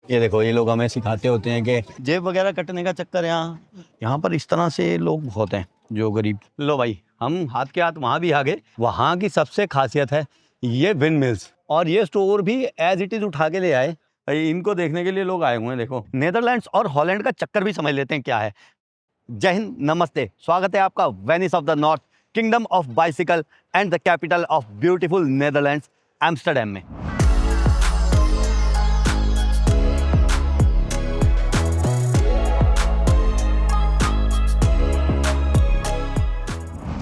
ये देखो, ये लोग हमें सिखाते होते हैं कि जेब वगैरह कटने का चक्कर यहाँ पर इस तरह से लोग बहुत हैं जो गरीब। लो भाई, हम हाथ के हाथ वहाँ भी आ गए। वहाँ की सबसे खासियत है ये विंड मिल्स, और ये स्टोर भी एज इट इज उठा के ले आए भाई। इनको देखने के लिए लोग आए हुए हैं। देखो, नीदरलैंड्स और हॉलैंड का चक्कर भी समझ लेते हैं क्या है। जय हिंद, नमस्ते, स्वागत है आपका Venice of the north, kingdom of bicycle and the capital of beautiful Netherlands, Amsterdam में।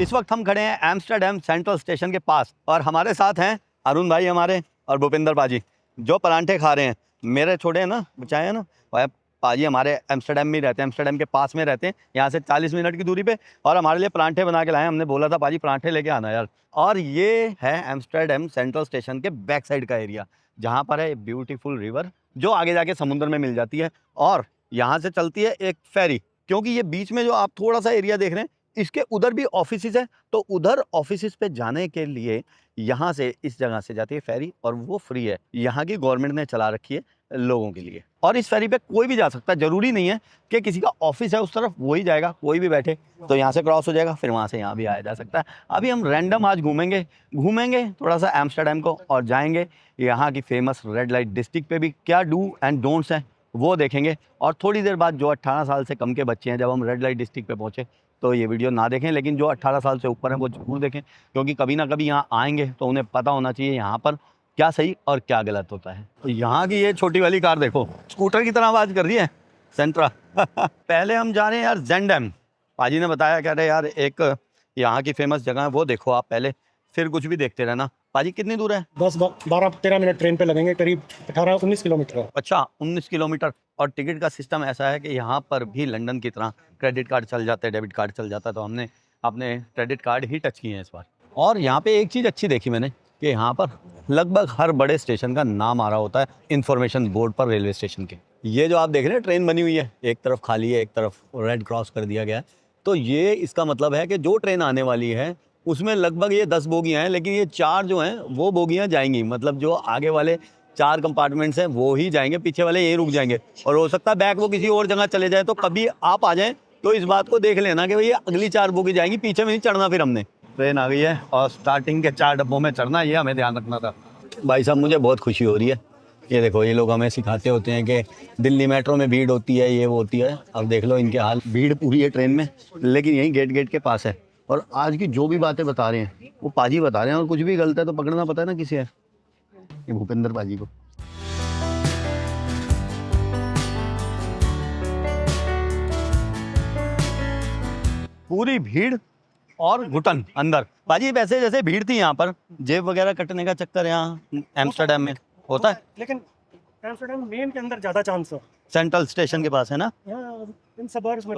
इस वक्त हम खड़े हैं एम्स्टरडैम सेंट्रल स्टेशन के पास, और हमारे साथ हैं अरुण भाई हमारे और भूपिंदर पाजी, जो परांठे खा रहे हैं। मेरे छोटे हैं ना, बचाए हैं ना भाई। पाजी हमारे एम्स्टरडैम में ही रहते हैं, एम्स्टरडैम के पास में रहते हैं, यहाँ से 40 मिनट की दूरी पे, और हमारे लिए परांठे बना के लाए। हमने बोला था पाजी परांठे लेके आना यार। और ये है एम्स्टरडैम सेंट्रल स्टेशन के बैक साइड का एरिया, जहाँ पर है ब्यूटीफुल रिवर जो आगे जाके समुद्र में मिल जाती है, और यहाँ से चलती है एक फेरी। क्योंकि ये बीच में जो आप थोड़ा सा एरिया देख रहे हैं, इसके उधर भी ऑफिसेज है, तो उधर ऑफिसेज पे जाने के लिए यहाँ से, इस जगह से जाती है फेरी, और वो फ्री है। यहाँ की गवर्नमेंट ने चला रखी है लोगों के लिए, और इस फेरी पे कोई भी जा सकता है। जरूरी नहीं है कि किसी का ऑफिस है उस तरफ वही जाएगा, कोई भी बैठे तो यहाँ से क्रॉस हो जाएगा, फिर वहाँ से यहाँ भी आया जा सकता है। अभी हम रैंडम आज घूमेंगे थोड़ा सा एम्स्टरडैम को, और जाएंगे यहाँ की फेमस रेड लाइट डिस्ट्रिक्ट पे भी क्या डू एंड डोंट्स हैं वो देखेंगे। और थोड़ी देर बाद जो 18 साल से कम के बच्चे हैं, जब हम रेड लाइट डिस्ट्रिक्ट पे पहुँचे तो ये वीडियो ना देखें, लेकिन जो 18 साल से ऊपर हैं वो जरूर देखें, क्योंकि कभी ना कभी यहाँ आएंगे तो उन्हें पता होना चाहिए यहाँ पर क्या सही और क्या गलत होता है। तो यहाँ की ये छोटी वाली कार देखो, स्कूटर की तरह आवाज़ कर रही है, सेंट्रा। पहले हम जा रहे हैं यार जेंडम। पाजी ने बताया, कह रहे यार एक यहाँ की फेमस जगह है वो देखो आप पहले, फिर कुछ भी देखते रहना। पाजी कितनी दूर है? 10-12-13 मिनट ट्रेन पे लगेंगे, करीब 18-19 किलोमीटर है। अच्छा, 19 किलोमीटर। और टिकट का सिस्टम ऐसा है कि यहाँ पर भी लंदन की तरह क्रेडिट कार्ड चल जाते हैं, डेबिट कार्ड चल जाता है, तो हमने अपने क्रेडिट कार्ड ही टच किए हैं इस बार। और यहाँ पे एक चीज़ अच्छी देखी मैंने कि यहाँ पर लगभग हर बड़े स्टेशन का नाम आ रहा होता है इन्फॉर्मेशन बोर्ड पर, रेलवे स्टेशन के। ये जो आप देख रहे हैं ट्रेन बनी हुई है, एक तरफ खाली है, एक तरफ रेड क्रॉस कर दिया गया है, तो ये इसका मतलब है कि जो ट्रेन आने वाली है उसमें लगभग ये 10 बोगियाँ हैं, लेकिन ये 4 जो हैं वो बोगियाँ जाएंगी, मतलब जो आगे वाले 4 कंपार्टमेंट्स हैं वो ही जाएंगे, पीछे वाले यहीं रुक जाएंगे। और हो सकता है बैक वो किसी और जगह चले जाए, तो कभी आप आ जाएं तो इस बात को देख लेना कि भाई अगली 4 बोगी जाएंगी, पीछे में नहीं चढ़ना। फिर हमने ट्रेन आ गई है और स्टार्टिंग के 4 डब्बों में चढ़ना, ये हमें ध्यान रखना था। भाई साहब, मुझे बहुत खुशी हो रही है। ये देखो, ये लोग हमें सिखाते होते हैं कि दिल्ली मेट्रो में भीड़ होती है, ये वो होती है। अब देख लो इनके हाल, भीड़ पूरी है ट्रेन में, लेकिन यहीं गेट के पास है। और आज की जो भी बातें बता रहे हैं वो पाजी बता रहे हैं, और कुछ भी गलत है तो पकड़ना पता है ना किसे है, ये भूपेंद्र पाजी को। पूरी भीड़ और घुटन अंदर। पाजी वैसे जैसे भीड़ थी यहाँ पर, जेब वगैरह कटने का चक्कर यहाँ एम्स्टरडैम में होता है, लेकिन एम्स्टरडैम मेन के अंदर ज़्यादा चांस है, सेंट्रल स्टेशन के पास है ना। यहाँ इन सबर्ब्स में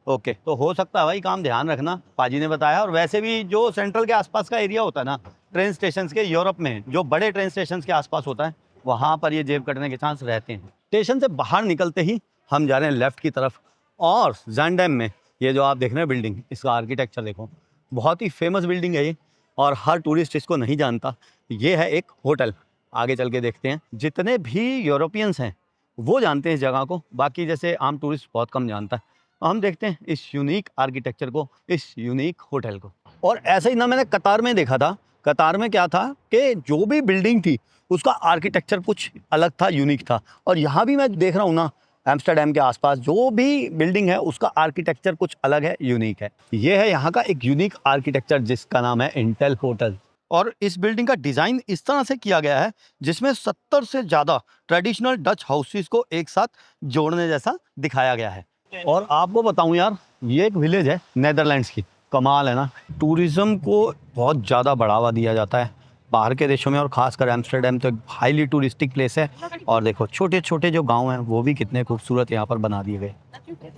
ओके, तो हो सकता है भाई, काम ध्यान रखना, पाजी ने बताया। और वैसे भी जो सेंट्रल के आसपास का एरिया होता है ना, ट्रेन स्टेशन के, यूरोप में जो बड़े ट्रेन स्टेशन के आसपास होता है, वहाँ पर ये जेब कटने के चांस रहते हैं। स्टेशन से बाहर निकलते ही हम जा रहे हैं लेफ्ट की तरफ, और जेंडम में ये जो आप देख रहे हैं बिल्डिंग, इसका आर्किटेक्चर देखो, बहुत ही फेमस बिल्डिंग है ये, और हर टूरिस्ट इसको नहीं जानता। ये है एक होटल, आगे चल के देखते हैं। जितने भी यूरोपियंस हैं वो जानते हैं इस जगह को, बाकी जैसे आम टूरिस्ट बहुत कम जानता है। हम देखते हैं इस यूनिक आर्किटेक्चर को, इस यूनिक होटल को। और ऐसे ही ना मैंने कतार में देखा था। कतार में क्या था कि जो भी बिल्डिंग थी उसका आर्किटेक्चर कुछ अलग था, यूनिक था। और यहाँ भी मैं देख रहा हूँ ना, एम्स्टरडैम के आसपास जो भी बिल्डिंग है उसका आर्किटेक्चर कुछ अलग है, यूनिक है। ये है यहाँ का एक यूनिक आर्किटेक्चर जिसका नाम है इंटेल होटल। और इस बिल्डिंग का डिज़ाइन इस तरह से किया गया है जिसमें 70 से ज़्यादा ट्रेडिशनल डच हाउसेस को एक साथ जोड़ने जैसा दिखाया गया है। और आपको बताऊं यार, ये एक विलेज है नीदरलैंड्स की, कमाल है ना। टूरिज्म को बहुत ज़्यादा बढ़ावा दिया जाता है बाहर के देशों में, और ख़ासकर एम्स्टरडैम तो एक हाईली टूरिस्टिक प्लेस है। और देखो छोटे छोटे जो गांव हैं वो भी कितने खूबसूरत यहाँ पर बना दिए गए।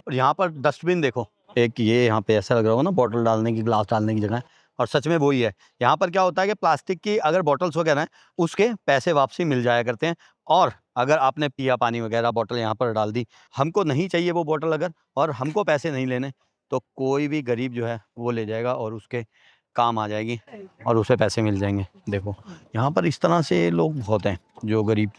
और यहाँ पर डस्टबिन देखो, एक ये यहाँ पे ऐसा लग रहा होगा ना बॉटल डालने की, ग्लास डालने की जगह है, और सच में वही है। यहाँ पर क्या होता है कि प्लास्टिक की अगर बॉटल्स वगैरह हैं उसके पैसे वापसी मिल जाया करते हैं। और अगर आपने पिया पानी वगैरह बॉटल यहाँ पर डाल दी, हमको नहीं चाहिए वो बॉटल अगर, और हमको पैसे नहीं लेने, तो कोई भी गरीब जो है वो ले जाएगा और उसके काम आ जाएगी और उसे पैसे मिल जाएंगे। देखो यहाँ पर इस तरह से लोग बहुत हैं जो गरीब।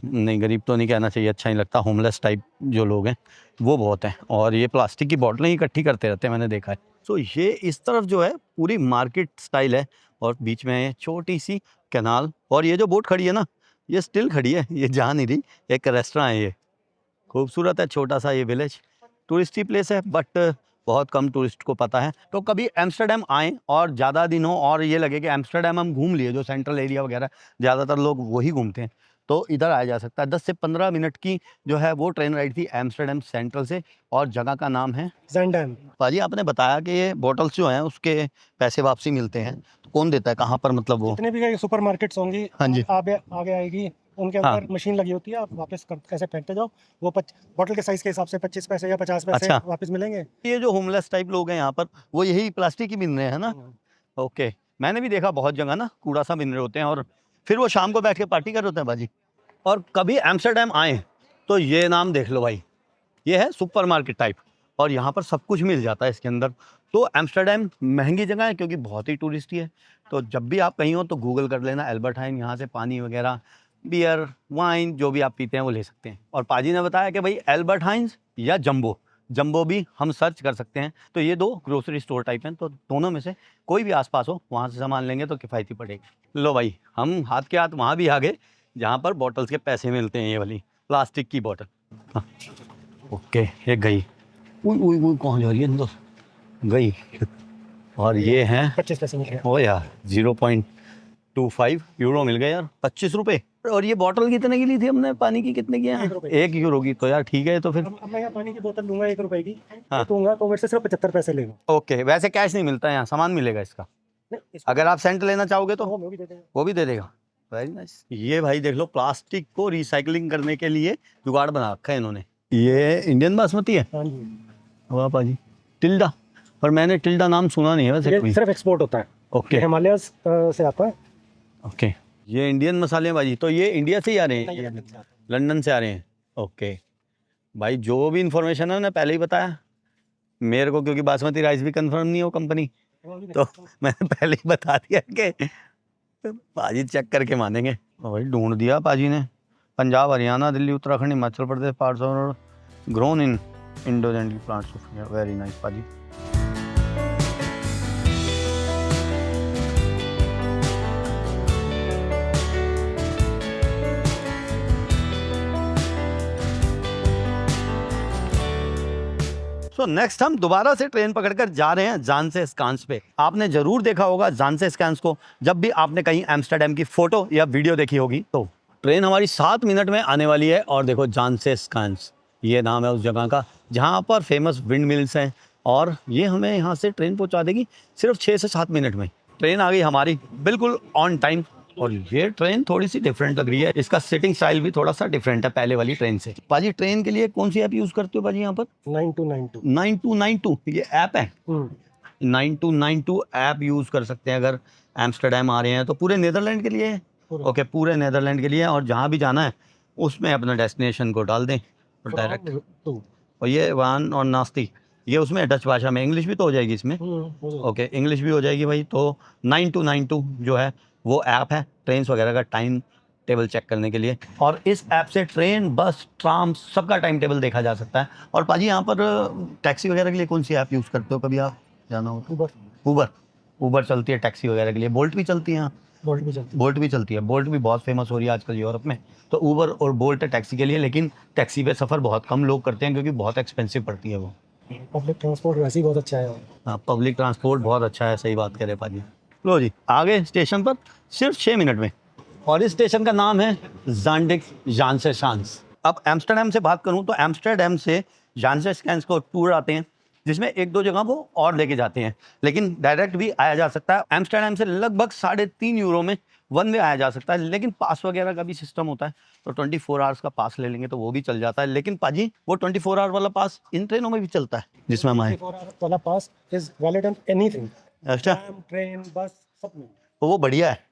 नहीं गरीब तो नहीं कहना चाहिए, अच्छा नहीं लगता, होमलेस टाइप जो लोग हैं वो बहुत हैं, और ये प्लास्टिक की बोतलें इकट्ठी करते रहते हैं, मैंने देखा है। तो ये इस तरफ जो है पूरी मार्केट स्टाइल है, और बीच में है छोटी सी कैनाल, और ये जो बोट खड़ी है ना ये स्टिल खड़ी है, ये जा नहीं रही, एक रेस्टोरेंट है ये, खूबसूरत है, छोटा सा ये विलेज, टूरिस्टी प्लेस है, बट बहुत कम टूरिस्ट को पता है। तो कभी एम्स्टर्डम आएँ और ज़्यादा दिन हो और ये लगे कि एम्स्टर्डम हम घूम लिए, जो सेंट्रल एरिया वगैरह ज़्यादातर लोग वही घूमते हैं, तो इधर आया जा सकता है। 10 से 15 मिनट की जो है वो ट्रेन राइड थी एम्स्टर्डम सेंट्रल से, और जगह का नाम है जैंडम। पाजी। आपने बताया कि ये बॉटल्स जो हैं उसके पैसे वापसी मिलते हैं, तो कौन देता है, कहाँ पर, मतलब वो? जितने भी सुपर मार्केट्स होंगी, हाँ जी। आगे आगे आएगी, उनके हाँ। अंदर मशीन लगी होती है, आप वापस ऐसे फेंकते जाओ, वो बॉटल के साइज के हिसाब से 25 पैसे या 50 पैसे अच्छा। वापस मिलेंगे। ये जो होमलेस टाइप लोग हैं यहाँ पर, वो यही प्लास्टिक ही बिन रहे हैं ना? ओके, मैंने भी देखा बहुत जगह ना कूड़ा सा बिन रहे होते हैं, और फिर वो शाम को बैठ के पार्टी कर रहे होते हैं बाजी। और कभी एम्स्टर्डम आए तो ये नाम देख लो भाई, ये है सुपर मार्केट टाइप, और यहाँ पर सब कुछ मिल जाता है इसके अंदर। तो एम्स्टर्डम महंगी जगह है क्योंकि बहुत ही टूरिस्टी है, तो जब भी आप कहीं हो तो गूगल कर लेना एल्बर्ट हाइन, यहाँ से पानी वगैरह, बियर, वाइन, जो भी आप पीते हैं वो ले सकते हैं। और पाजी ने बताया कि भाई एल्बर्ट हाइन्स या जंबो भी हम सर्च कर सकते हैं, तो ये 2 ग्रोसरी स्टोर टाइप हैं, तो दोनों में से कोई भी आसपास हो वहाँ से सामान लेंगे तो किफ़ायती पड़ेगी। लो भाई, हम हाथ के हाथ वहाँ भी आ गए जहाँ पर बॉटल्स के पैसे मिलते हैं, ये वाली प्लास्टिक की बॉटल। हाँ, ओके, ये गई, उई कौन जा रही है अंदर, गई। और ये हैं 25 पैसे मिल गए। ओ यार 0.25 यूरो मिल गए यार, 25 रुपये। और ये बॉटल कितने की ली थी हमने पानी की, कितने की है? 1 रुपए। 1 यूरो की, तो यार ठीक है। तो फिर अब मैं यहाँ पानी की बोतल लूंगा 1 रुपए की, हाँ। दूंगा तो मेरे से सिर्फ 75 पैसे लेगा। ओके, वैसे कैश नहीं मिलता है यहाँ, सामान मिलेगा इसका। अगर आप सेंट लेना चाहोगे तो वो भी दे देगा। वो भी दे देगा। Very nice. ये भाई देख लो, प्लास्टिक को रिसाइकलिंग करने के लिए जुगाड़ बना रखा है इन्होंने। ये इंडियन बासमती है? हाँ जी। वाह पाजी, टिल्डा, पर मैंने टिल्डा नाम सुना नहीं है वैसे ये कोई। सिर्फ एक्सपोर्ट होता है, ओके हिमालय से आता है। ओके, ये इंडियन मसाले हैं भाई, तो ये इंडिया से ही आ रहे हैं? नहीं, लंदन से आ रहे हैं। ओके भाई, जो भी इंफॉर्मेशन है मैंने पहले ही बताया मेरे को, क्योंकि बासमती राइस भी कंफर्म नहीं हो कंपनी, तो मैंने पहले ही बता दिया कि पाजी चेक करके मानेंगे। तो भाई ढूंढ दिया पाजी ने, पंजाब, हरियाणा, दिल्ली, उत्तराखंड, हिमाचल प्रदेश, पार्ट्स और grown in indigenously plants of India. Very nice पाजी। तो नेक्स्ट हम दोबारा से ट्रेन पकड़कर जा रहे हैं ज़ानसे-स्कांस पे। आपने जरूर देखा होगा ज़ानसे-स्कांस को, जब भी आपने कहीं एम्स्टर्डम की फोटो या वीडियो देखी होगी। तो ट्रेन हमारी 7 मिनट में आने वाली है, और देखो ज़ानसे-स्कांस ये नाम है उस जगह का जहाँ पर फेमस विंड मिल्स हैं, और ये हमें यहाँ से ट्रेन पहुँचा देगी सिर्फ 6 से 7 मिनट में। ट्रेन आ गई हमारी बिल्कुल ऑन टाइम, और ये ट्रेन थोड़ी सी डिफरेंट लग रही है, इसका सिटिंग स्टाइल भी थोड़ा सा डिफरेंट है पहले वाली ट्रेन से। पाजी ट्रेन के लिए कौन सी ऐप यूज़ करते हो पाजी यहाँ पर? 9292 9292 ये ऐप है। 9292 ऐप यूज़ कर सकते हैं अगर एम्स्टर्डम आ रहे हैं तो। पूरे नीदरलैंड के लिए है? ओके, पूरे नीदरलैंड के लिए, और जहाँ भी जाना है उसमें अपना डेस्टिनेशन को डाल दें और डायरेक्ट। और ये वान और नास्ती ये उसमें डच भाषा में, इंग्लिश भी तो हो जाएगी इसमें? ओके, इंग्लिश भी हो जाएगी भाई। तो 9292 जो है वो ऐप है ट्रेन वगैरह का टाइम टेबल चेक करने के लिए, और इस ऐप से ट्रेन, बस, ट्राम सबका टाइम टेबल देखा जा सकता है। और पाजी यहाँ पर टैक्सी वगैरह के लिए कौन सी ऐप यूज़ करते हो, कभी आप जाना हो? ऊबर चलती है टैक्सी वगैरह के लिए। बोल्ट भी चलती है यहाँ? बोल्ट भी चलती है। बोल्ट भी बहुत फेमस हो रही है आजकल यूरोप में। तो ऊबर और बोल्ट है टैक्सी के लिए, लेकिन टैक्सी पे सफ़र बहुत कम लोग करते हैं क्योंकि बहुत एक्सपेंसिव पड़ती है वो। पब्लिक ट्रांसपोर्ट वैसे ही बहुत अच्छा है। हाँ, पब्लिक ट्रांसपोर्ट बहुत अच्छा है, सही बात कह रहे पाजी। लो जी, आगे स्टेशन पर सिर्फ 6 मिनट में, और इस स्टेशन का नाम है ज़ानसे-स्कांस। अब एम्स्टर्डम से बात करूं तो एम्स्टर्डम से ज़ानसे-स्कांस को टूर आते हैं, जिसमें 1-2 जगह वो और लेके जाते हैं, लेकिन डायरेक्ट भी आया जा सकता है। एम्स्टर्डम से लगभग 3.5 यूरो में वन वे आया जा सकता है, लेकिन पास वगैरह का भी सिस्टम होता है, तो 24 आवर्स का पास ले लेंगे तो वो भी चल जाता है। लेकिन पाजी वो 24 आवर वाला पास इन ट्रेनों में भी चलता है जिसमें हम आए। 24 आवर वाला पास इज वैलिड ऑन एनीथिंग, अच्छा, ट्रेन, बस, सब में। तो वो बढ़िया है।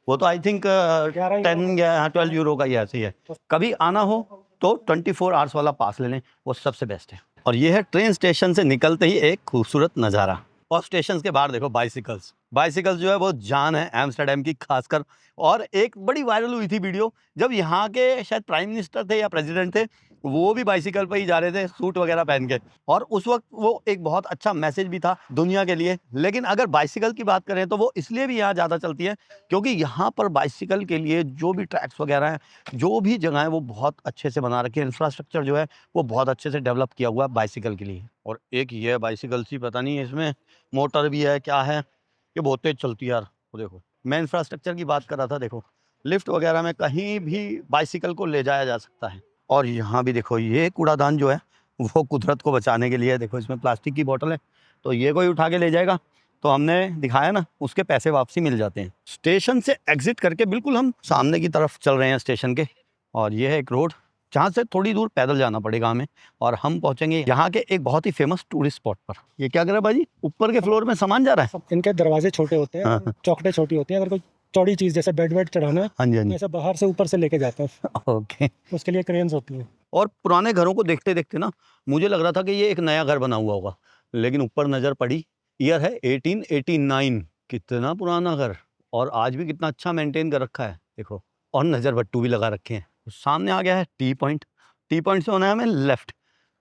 वो तो आई थिंक 10 या 12 यूरो का ही ऐसे ही है। कभी आना हो तो 24 आवर्स वाला पास ले लें, वो सबसे बेस्ट है। और ये है ट्रेन स्टेशन से निकलते ही एक खूबसूरत नज़ारा, और स्टेशन के बाहर देखो बाइसिकल्स, बाइसिकल जो है वो जान है एम्स्टर्डम की खासकर। और एक बड़ी वायरल हुई थी वीडियो, जब यहाँ के शायद प्राइम मिनिस्टर थे या प्रेसिडेंट थे, वो भी बाइसिकल पर ही जा रहे थे सूट वगैरह पहन के, और उस वक्त वो एक बहुत अच्छा मैसेज भी था दुनिया के लिए। लेकिन अगर बाइसिकल की बात करें तो वो इसलिए भी यहाँ ज़्यादा चलती है क्योंकि यहाँ पर बाइसिकल के लिए जो भी ट्रैक्स वगैरह हैं, जो भी जगह है, वो बहुत अच्छे से बना रखे हैं। इंफ्रास्ट्रक्चर जो है वो बहुत अच्छे से डेवलप किया हुआ है बाइसिकल के लिए। और एक ये बाइसिकल सी, पता नहीं इसमें मोटर भी है क्या है, ये बहुत तेज चलती है यार। वो देखो, मैं इंफ्रास्ट्रक्चर की बात कर रहा था, देखो लिफ्ट वगैरह में कहीं भी बाइसिकल को ले जाया जा सकता है। और यहाँ भी देखो, ये कूड़ादान जो है वो कुदरत को बचाने के लिए है। देखो इसमें प्लास्टिक की बोतल है, तो ये कोई उठा के ले जाएगा तो हमने दिखाया ना, उसके पैसे वापसी मिल जाते हैं। स्टेशन से एग्जिट करके बिल्कुल हम सामने की तरफ चल रहे हैं स्टेशन के, और ये है एक रोड जहाँ से थोड़ी दूर पैदल जाना पड़ेगा हमें, और हम पहुंचेंगे यहाँ के एक बहुत ही फेमस टूरिस्ट स्पॉट पर। ये क्या कर रहा है भाजी, ऊपर के फ्लोर में सामान जा रहा है? सब इनके दरवाजे छोटे होते हैं, हाँ। चौखटें छोटी होती हैं। अगर कोई चौड़ी चीज़ जैसे बेड वेड चढ़ाना है हाँ जी हाँ तो जी, ऐसे बाहर से ऊपर से लेके जाते हैं, ओके। उसके लिए क्रेन्स होती हैं। और पुराने घरों को देखते देखते ना मुझे लग रहा था कि ये एक नया घर बना हुआ होगा, लेकिन ऊपर नज़र पड़ी, ईयर है 1889। कितना पुराना घर, और आज भी कितना अच्छा मेंटेन कर रखा है देखो। और नज़र बट्टू भी लगा रखे हैं। सामने आ गया है टी पॉइंट। टी पॉइंट से होना है हमें लेफ़्ट।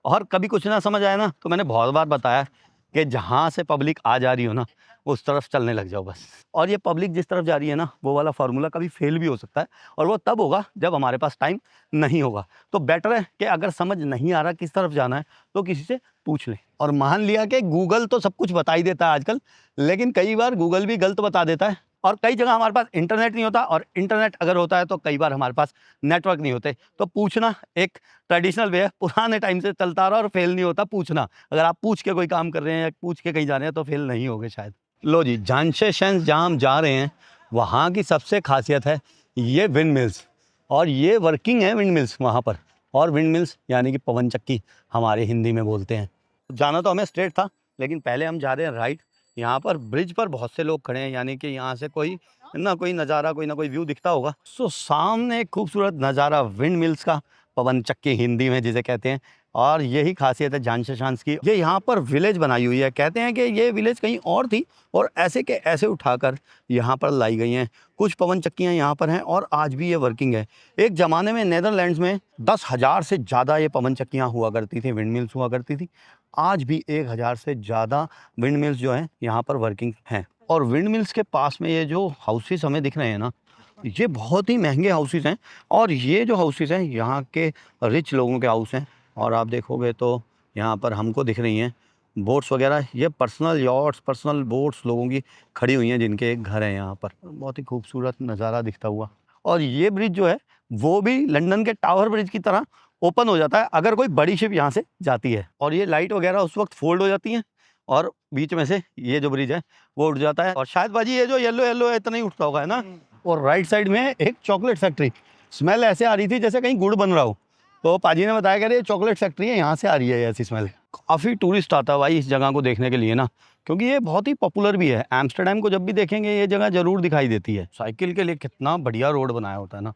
और कभी कुछ ना समझ आया ना तो मैंने बहुत बार बताया कि जहाँ से पब्लिक आ जा रही हो ना, उस तरफ चलने लग जाओ बस। और ये पब्लिक जिस तरफ जा रही है ना, वो वाला फार्मूला कभी फेल भी हो सकता है, और वो तब होगा जब हमारे पास टाइम नहीं होगा। तो बेटर है कि अगर समझ नहीं आ रहा किस तरफ जाना है तो किसी से पूछ लें। और मान लिया कि गूगल तो सब कुछ बता ही देता है आजकल, लेकिन कई बार गूगल भी गलत बता देता है। और कई जगह हमारे पास इंटरनेट नहीं होता, और इंटरनेट अगर होता है तो कई बार हमारे पास नेटवर्क नहीं होते। तो पूछना एक ट्रेडिशनल वे है, पुराने टाइम से चलता आ रहा, और फेल नहीं होता पूछना। अगर आप पूछ के कोई काम कर रहे हैं या पूछ के कहीं जा रहे हैं तो फेल नहीं होगे शायद। लो जी, झांसे शेंस जहाँ हम जा रहे हैं वहाँ की सबसे खासियत है ये विंड मिल्स, और ये वर्किंग है विंड मिल्स वहाँ पर। और विंड मिल्स यानी कि पवन चक्की हमारे हिंदी में बोलते हैं। जाना तो हमें स्ट्रेट था, लेकिन पहले हम जा रहे हैं राइट। यहाँ पर ब्रिज पर बहुत से लोग खड़े हैं, यानी कि यहाँ से कोई ना कोई नज़ारा, कोई ना कोई व्यू दिखता होगा। सो सामने एक खूबसूरत नज़ारा विंड मिल्स का, पवन चक्की हिंदी में जिसे कहते हैं। और यही खासियत है झांसे शेंस की। ये यहाँ पर विलेज बनाई हुई है, कहते हैं कि ये विलेज कहीं और थी और ऐसे के ऐसे उठाकर यहाँ पर लाई गई हैं। कुछ पवन चक्कियाँ यहाँ पर हैं और आज भी ये वर्किंग है। एक ज़माने में नेदरलैंड्स में 10,000 से ज़्यादा ये पवन चक्कियाँ हुआ करती थी, विंड मिल्स हुआ करती थी। आज भी 1,000 से ज़्यादा विंड मिल्स जो हैं यहाँ पर वर्किंग हैं। और विंड मिल्स के पास में ये जो हाउसेस हमें दिख रहे हैं ना, ये बहुत ही महंगे हाउसेस हैं। और ये जो हाउसेस हैं यहाँ के रिच लोगों के हाउस हैं। और आप देखोगे तो यहाँ पर हमको दिख रही हैं बोट्स वगैरह, ये पर्सनल यॉट्स, पर्सनल बोट्स लोगों की खड़ी हुई हैं जिनके एक घर हैं यहाँ पर। बहुत ही खूबसूरत नज़ारा दिखता हुआ। और ये ब्रिज जो है वो भी लंदन के टावर ब्रिज की तरह ओपन हो जाता है अगर कोई बड़ी शिप यहाँ से जाती है। और ये लाइट वगैरह उस वक्त फोल्ड हो जाती हैं और बीच में से ये जो ब्रिज है वो उठ जाता है। और शायद बाजी ये जो येलो येलो है इतना ही उठता होगा, है ना। और राइट साइड में एक चॉकलेट फैक्ट्री, स्मेल ऐसे आ रही थी जैसे कहीं गुड़ बन रहा हो। तो पाजी ने बताया कि ये चॉकलेट फैक्ट्री है, यहाँ से आ रही है ऐसी स्मेल। काफ़ी टूरिस्ट आता है भाई इस जगह को देखने के लिए ना, क्योंकि ये बहुत ही पॉपुलर भी है। एम्स्टर्डम को जब भी देखेंगे ये जगह जरूर दिखाई देती है। साइकिल के लिए कितना बढ़िया रोड बनाया होता है ना।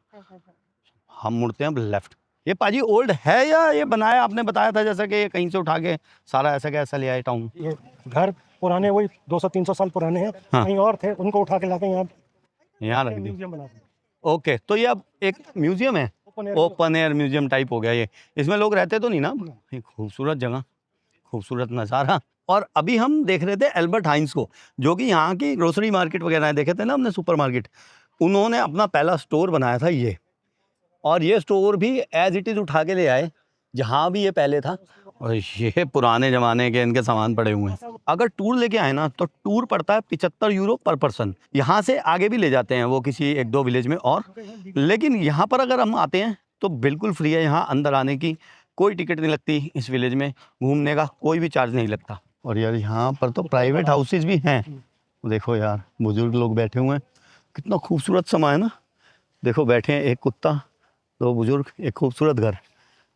हम मुड़ते हैं अब लेफ्ट। ये पाजी ओल्ड है या ये बनाया आपने बताया था जैसा कि ये कहीं से उठा के सारा ऐसा कैसा ले आए टाउन? ये घर पुराने वही 200-300 साल पुराने हैं। हाँ। कहीं और थे, उनको उठा के लाके यहाँ रख दी। म्यूजियम बना दिया। ओके, तो ये अब एक म्यूजियम है, open air open air museum type हो गया ये। इसमें लोग रहते तो नहीं ना? ये खूबसूरत जगह, खूबसूरत नज़ारा। और अभी हम देख रहे थे एल्बर्ट हाइंस को, जो कि यहाँ की ग्रोसरी मार्केट वगैरह है, देखे थे ना हमने सुपर मार्केट। उन्होंने अपना पहला स्टोर बनाया था ये, और ये स्टोर भी एज इट इज़ उठा के ले आए जहाँ भी ये पहले था। और ये पुराने ज़माने के इनके सामान पड़े हुए हैं। अगर टूर लेके आए ना तो टूर पड़ता है 75 यूरो पर पर्सन। यहाँ से आगे भी ले जाते हैं वो किसी एक दो विलेज में और, लेकिन यहाँ पर अगर हम आते हैं तो बिल्कुल फ्री है यहाँ अंदर आने की, कोई टिकट नहीं लगती। इस विलेज में घूमने का कोई भी चार्ज नहीं लगता। और यार यहाँ पर तो प्राइवेट हाउसेज भी हैं। देखो यार बुजुर्ग लोग बैठे हुए हैं, कितना खूबसूरत समा है ना। देखो बैठे हैं, एक कुत्ता, दो बुजुर्ग, एक खूबसूरत घर,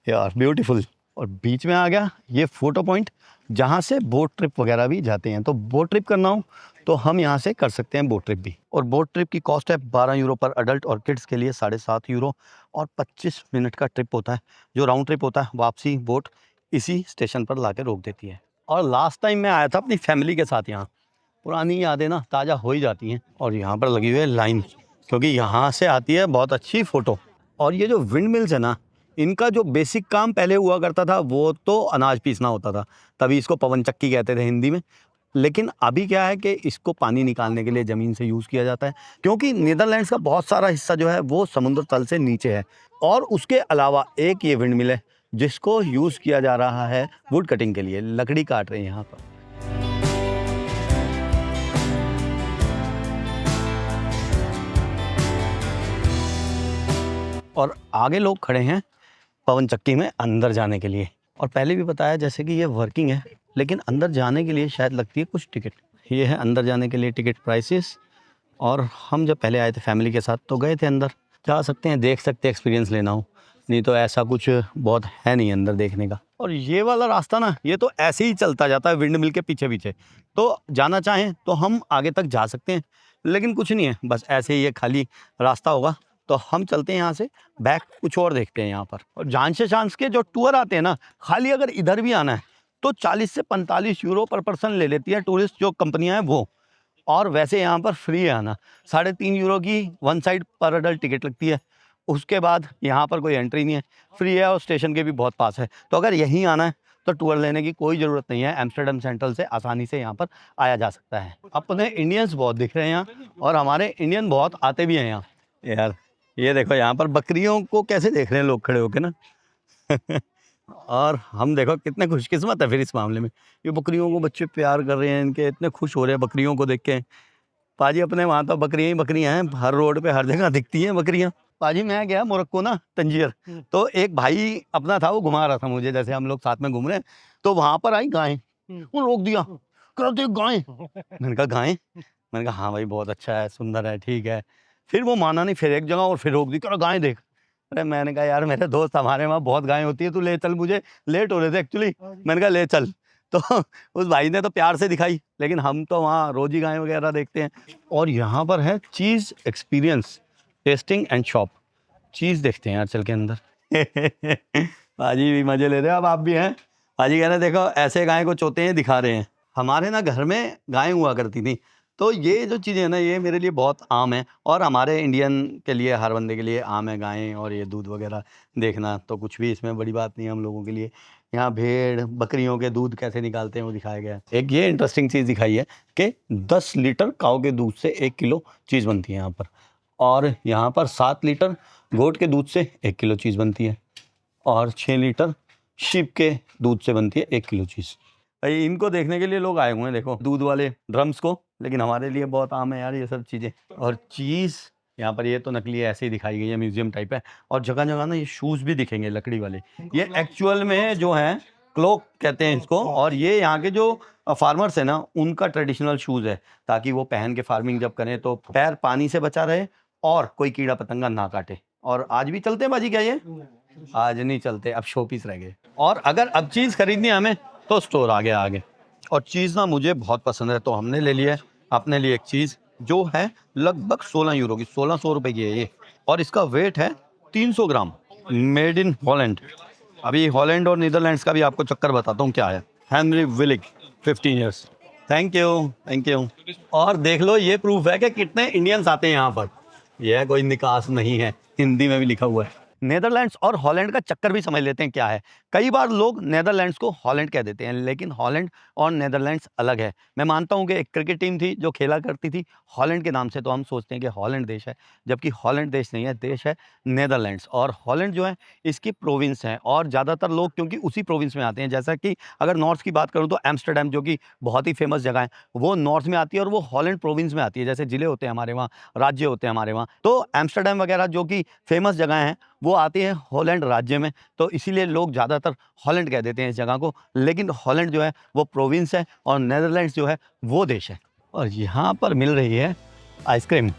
यार ब्यूटीफुल। और बीच में आ गया ये फोटो पॉइंट जहाँ से बोट ट्रिप वगैरह भी जाते हैं। तो बोट ट्रिप करना हो तो हम यहाँ से कर सकते हैं बोट ट्रिप भी। और बोट ट्रिप की कॉस्ट है 12 यूरो पर अडल्ट, और किड्स के लिए 7.5 यूरो। और 25 मिनट का ट्रिप होता है, जो राउंड ट्रिप होता है। वापसी बोट इसी स्टेशन पर ला के रोक देती है। और लास्ट टाइम मैं आया था अपनी फैमिली के साथ यहाँ, पुरानी यादें ना ताज़ा हो ही जाती हैं। और यहाँ पर लगी हुई है लाइन, क्योंकि यहाँ से आती है बहुत अच्छी फ़ोटो। और ये जो विंड मिल्स है ना, इनका जो बेसिक काम पहले हुआ करता था वो तो अनाज पीसना होता था, तभी इसको पवन चक्की कहते थे हिंदी में। लेकिन अभी क्या है कि इसको पानी निकालने के लिए ज़मीन से यूज़ किया जाता है, क्योंकि नीदरलैंड्स का बहुत सारा हिस्सा जो है वो समुद्र तल से नीचे है। और उसके अलावा एक ये विंड मिल है जिसको यूज़ किया जा रहा है वुड कटिंग के लिए, लकड़ी काट रहे हैं यहाँ पर। और आगे लोग खड़े हैं पवन चक्की में अंदर जाने के लिए। और पहले भी बताया जैसे कि ये वर्किंग है, लेकिन अंदर जाने के लिए शायद लगती है कुछ टिकट। ये है अंदर जाने के लिए टिकट प्राइसेस। और हम जब पहले आए थे फैमिली के साथ तो गए थे अंदर, जा सकते हैं, देख सकते हैं, एक्सपीरियंस लेना हो, नहीं तो ऐसा कुछ बहुत है नहीं अंदर देखने का। और ये वाला रास्ता ना, ये तो ऐसे ही चलता जाता है विंड मिल के पीछे पीछे, तो जाना चाहें तो हम आगे तक जा सकते हैं, लेकिन कुछ नहीं है, बस ऐसे ही ये खाली रास्ता होगा। तो हम चलते हैं यहाँ से बैक, कुछ और देखते हैं यहाँ पर। और जान से चांस के जो टूर आते हैं ना, खाली अगर इधर भी आना है तो 40 से 45 यूरो पर पर्सन ले लेती है टूरिस्ट जो कंपनियां हैं वो। और वैसे यहाँ पर फ्री है आना, 3.5 यूरो की वन साइड पर अडल्ट टिकट लगती है। उसके बाद यहाँ पर कोई एंट्री नहीं है, फ्री है और स्टेशन के भी बहुत पास है। तो अगर यहीं आना है तो टूर लेने की कोई ज़रूरत नहीं है, एम्स्टर्डम सेंट्रल से आसानी से यहाँ पर आया जा सकता है। अपने इंडियंस बहुत दिख रहे हैं यहाँ, और हमारे इंडियन बहुत आते भी हैं यहाँ। यार ये देखो यहाँ पर बकरियों को कैसे देख रहे हैं लोग खड़े होके ना और हम देखो कितने खुशकिस्मत है फिर इस मामले में, ये बकरियों को बच्चे प्यार कर रहे हैं, इनके इतने खुश हो रहे हैं बकरियों को देख के। पाजी अपने वहाँ तो बकरियाँ ही बकरियाँ हैं, हर रोड पे हर जगह दिखती हैं बकरियाँ। पाजी मैं गया मोरक्को ना, तंजीर, तो एक भाई अपना था वो घुमा रहा था मुझे, जैसे हम लोग साथ में घूम रहे हैं, तो वहाँ पर आई गाय, वो रोक दिया, कह रहा देख गाय। मैंने कहा गाय? मैंने कहा हाँ भाई बहुत अच्छा है, सुंदर है, ठीक है। फिर वो माना नहीं, फिर एक जगह और फिर रोक दी, कह रहा गाय देख। अरे मैंने कहा यार मेरे दोस्त हमारे वहाँ बहुत गाय होती है, तू ले चल, मुझे लेट हो रहे थे एक्चुअली, मैंने कहा ले चल। तो उस भाई ने तो प्यार से दिखाई, लेकिन हम तो वहाँ रोज ही गाय वगैरह देखते हैं। और यहाँ पर है चीज़ एक्सपीरियंस टेस्टिंग एंड शॉप, चीज़ देखते हैं यार चल के अंदर पाजी भी मजे ले रहे हैं, अब आप भी हैं। पाजी कह रहे हैं देखो ऐसे गाय को चोते हैं दिखा रहे हैं। हमारे ना घर में गाय हुआ करती थी, तो ये जो चीज़ें हैं ना ये मेरे लिए बहुत आम है, और हमारे इंडियन के लिए, हर बंदे के लिए आम है गायें और ये दूध वगैरह देखना, तो कुछ भी इसमें बड़ी बात नहीं है हम लोगों के लिए। यहाँ भेड़ बकरियों के दूध कैसे निकालते हैं वो दिखाया गया है। एक ये इंटरेस्टिंग चीज़ दिखाई है कि 10 लीटर काऊ के दूध से 1 किलो चीज़ बनती है यहाँ पर, और यहाँ पर 7 लीटर गोट के दूध से 1 किलो चीज़ बनती है, और 6 लीटर शीप के दूध से बनती है 1 किलो चीज़। भाई इनको देखने के लिए लोग आए हुए हैं, देखो दूध वाले ड्रम्स को, लेकिन हमारे लिए बहुत आम है यार ये सब चीज़ें। और चीज़ यहाँ पर ये तो नकली ऐसे ही दिखाई गई है, म्यूजियम टाइप है। और जगह जगह ना ये शूज़ भी दिखेंगे लकड़ी वाले, ये एक्चुअल में जो है क्लोक कहते हैं इसको। और ये यहाँ के जो फार्मर्स है ना उनका ट्रेडिशनल शूज़ है, ताकि वो पहन के फार्मिंग जब करें तो पैर पानी से बचा रहे और कोई कीड़ा पतंगा ना काटे। और आज भी चलते हैं बाजी क्या ये? आज नहीं चलते, अब शो पीस रह गए। और अगर अब चीज़ खरीदनी है हमें तो स्टोर आ गया आगे। और चीज़ ना मुझे बहुत पसंद है, तो हमने ले लिया है अपने लिए एक चीज़ जो है लगभग 16 यूरो की, 1600 रुपये की है ये, और इसका वेट है 300 ग्राम, मेड इन हॉलैंड। अभी हॉलैंड और नीदरलैंड्स का भी आपको चक्कर बताता हूँ क्या है। Henri Willig 15 years. Thank you thank you. और देख लो ये प्रूफ है कि कितने इंडियंस आते हैं यहाँ पर, यह कोई निकास नहीं है, हिंदी में भी लिखा हुआ है। नेदरलैंड्स और हॉलैंड का चक्कर भी समझ लेते हैं क्या है। कई बार लोग नेदरलैंड्स को हॉलैंड कह देते हैं, लेकिन हॉलैंड और नेदरलैंड्स अलग है। मैं मानता हूं कि एक क्रिकेट टीम थी जो खेला करती थी हॉलैंड के नाम से, तो हम सोचते हैं कि हॉलैंड देश है, जबकि हॉलैंड देश नहीं है, देश है नेदरलैंड्स। और हॉलैंड जो है इसकी प्रोविंस है, और ज़्यादातर लोग क्योंकि उसी प्रोविंस में आते हैं। जैसा कि अगर नॉर्थ की बात करूँ तो एम्स्टर्डम जो कि बहुत ही फेमस जगह है वो नॉर्थ में आती है, और वो हॉलैंड प्रोविंस में आती है। जैसे ज़िले होते हैं हमारे वहाँ, राज्य होते हैं हमारे वहाँ, तो एम्स्टर्डम वगैरह जो कि फेमस जगह हैं वो आती है हॉलैंड राज्य में, तो इसीलिए लोग ज़्यादातर हॉलैंड कह देते हैं इस जगह को। लेकिन हॉलैंड जो है वो प्रोविंस है, और नेदरलैंड्स जो है वो देश है। और यहाँ पर मिल रही है आइसक्रीम।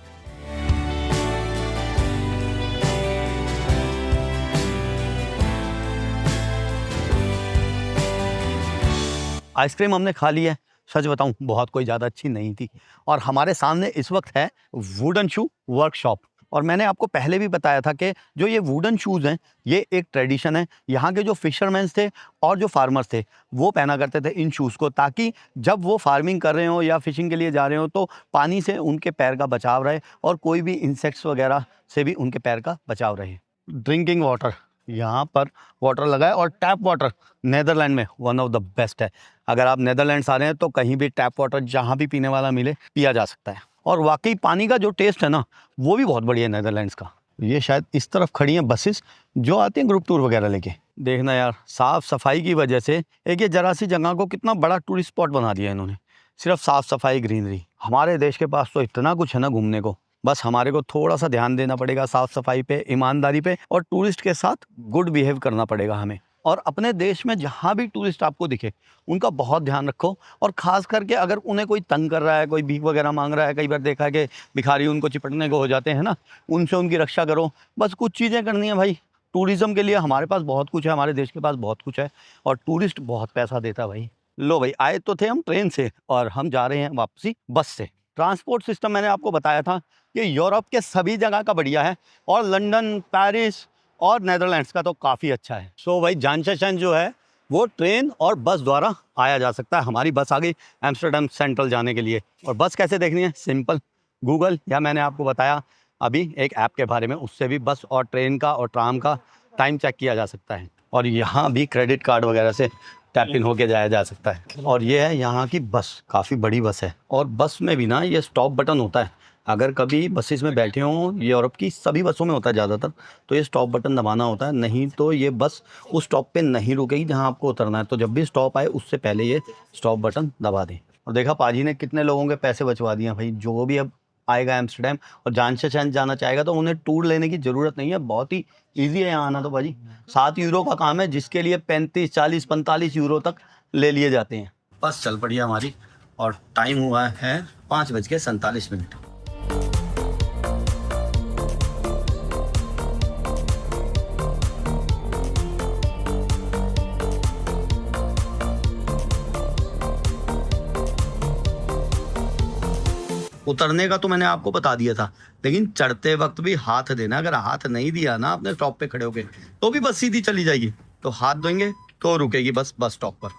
आइसक्रीम हमने खा ली है, सच बताऊं बहुत कोई ज़्यादा अच्छी नहीं थी। और हमारे सामने इस वक्त है वुडन शू वर्कशॉप, और मैंने आपको पहले भी बताया था कि जो ये वुडन शूज़ हैं ये एक ट्रेडिशन है। यहाँ के जो फिशरमैन्स थे और जो फार्मर्स थे वो पहना करते थे इन शूज़ को, ताकि जब वो फार्मिंग कर रहे हो या फिशिंग के लिए जा रहे हो तो पानी से उनके पैर का बचाव रहे और कोई भी इंसेक्ट्स वगैरह से भी उनके पैर का बचाव रहे। ड्रिंकिंग वाटर, यहाँ पर वाटर लगा है और टैप वाटर नेदरलैंड में वन ऑफ द बेस्ट है। अगर आप नेदरलैंड्स आ रहे हैं तो कहीं भी टैप वाटर जहाँ भी पीने वाला मिले पिया जा सकता है। और वाकई पानी का जो टेस्ट है ना वो भी बहुत बढ़िया है नेदरलैंड्स का। ये शायद इस तरफ खड़ी हैं बसेस जो आती हैं ग्रुप टूर वगैरह लेके। देखना यार, साफ़ सफाई की वजह से एक ये जरा सी जगह को कितना बड़ा टूरिस्ट स्पॉट बना दिया इन्होंने। सिर्फ साफ़ सफाई, ग्रीनरी। हमारे देश के पास तो इतना कुछ है ना घूमने को, बस हमारे को थोड़ा सा ध्यान देना पड़ेगा साफ़ सफाई पे, ईमानदारी पे, और टूरिस्ट के साथ गुड बिहेव करना पड़ेगा हमें। और अपने देश में जहाँ भी टूरिस्ट आपको दिखे उनका बहुत ध्यान रखो, और ख़ास करके अगर उन्हें कोई तंग कर रहा है, कोई भीख वगैरह मांग रहा है, कई बार देखा है कि भिखारी उनको चिपटने को हो जाते हैं ना, उनसे उनकी रक्षा करो। बस कुछ चीज़ें करनी है भाई। टूरिज़्म के लिए हमारे पास बहुत कुछ है, हमारे देश के पास बहुत कुछ है, और टूरिस्ट बहुत पैसा देता है भाई। लो भाई, आए तो थे हम ट्रेन से और हम जा रहे हैं वापसी बस से। ट्रांसपोर्ट सिस्टम मैंने आपको बताया था कि यूरोप के सभी जगह का बढ़िया है, और लंदन, पेरिस और नेदरलैंड्स का तो काफ़ी अच्छा है। सो भाई, जांशेशन जो है वो ट्रेन और बस द्वारा आया जा सकता है। हमारी बस आ गई एम्स्टर्डम सेंट्रल जाने के लिए। और बस कैसे देखनी है? सिंपल, गूगल या मैंने आपको बताया अभी एक ऐप के बारे में, उससे भी बस और ट्रेन का और ट्राम का टाइम चेक किया जा सकता है। और यहाँ भी क्रेडिट कार्ड वगैरह से टैप इन होके जाया जा सकता है। और ये है यहाँ की बस, काफ़ी बड़ी बस है। और बस में भी ना ये स्टॉप बटन होता है। अगर कभी बसेस में बैठे हों, यूरोप की सभी बसों में होता है ज़्यादातर, तो ये स्टॉप बटन दबाना होता है, नहीं तो ये बस उस स्टॉप पे नहीं रुकेगी जहाँ आपको उतरना है। तो जब भी स्टॉप आए उससे पहले ये स्टॉप बटन दबा दें। और देखा पाजी ने कितने लोगों के पैसे बचवा दिए भाई। जो भी अब आएगा एम्स्टर्डम और जांशेशन जाना चाहेगा तो उन्हें टूर लेने की ज़रूरत नहीं है, बहुत ही ईजी है यहाँ आना। तो भाजी 7 यूरो का काम है, जिसके लिए 35, 40, 45 यूरो तक ले लिए जाते हैं। बस चल पड़ी हमारी, और टाइम हुआ है 5:47। उतरने का तो मैंने आपको बता दिया था, लेकिन चढ़ते वक्त भी हाथ देना। अगर हाथ नहीं दिया ना अपने स्टॉप पे खड़े होके तो भी बस सीधी चली जाएगी। तो हाथ देंगे तो रुकेगी बस स्टॉप पर।